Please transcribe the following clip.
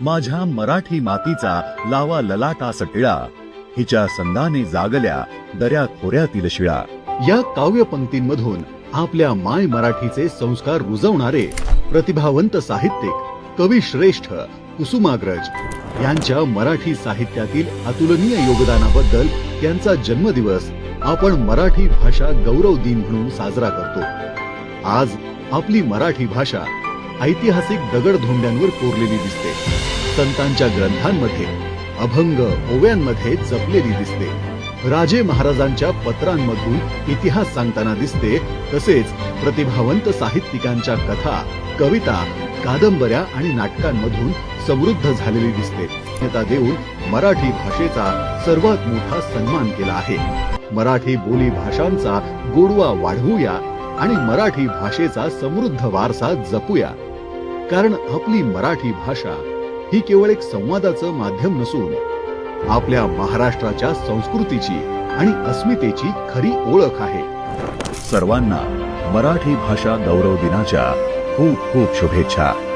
माझ्या मराठी मातीचा लावा ललाटास टिळा, हिच्या संदाने जागल्या दऱ्या खोऱ्यातील शिळा. या काव्य पंक्तींमधून आपल्या माय मराठीचे संस्कार रुजवणारे प्रतिभावंत साहित्यिक कवी श्रेष्ठ कुसुमाग्रज यांच्या मराठी साहित्यातील अतुलनीय योगदानाबद्दल त्यांचा जन्मदिवस आपण मराठी भाषा गौरव दिन म्हणून साजरा करतो. आज आपली मराठी भाषा ऐतिहासिक दगडधोंड्यांवर कोरलेली दिसते. संतांच्या ग्रंथांमध्ये, अभंग ओव्यांमध्ये जपलेली दिसते. राजे महाराजांच्या पत्रांमधून इतिहास सांगताना दिसते. तसेच प्रतिभावंत साहित्यिकांच्या कथा, कविता, कादंबऱ्या आणि नाटकांमधून समृद्ध झालेली दिसते. मान्यता देऊन मराठी भाषेचा सर्वात मोठा सन्मान केला आहे. मराठी बोली भाषांचा गोडवा वाढवूया आणि मराठी भाषेचा समृद्ध वारसा जपूया. कारण आपली मराठी भाषा ही केवळ एक संवादाचं माध्यम नसून आपल्या महाराष्ट्राच्या संस्कृतीची आणि अस्मितेची खरी ओळख आहे. सर्वांना मराठी भाषा गौरव दिनाच्या खूप खूप शुभेच्छा.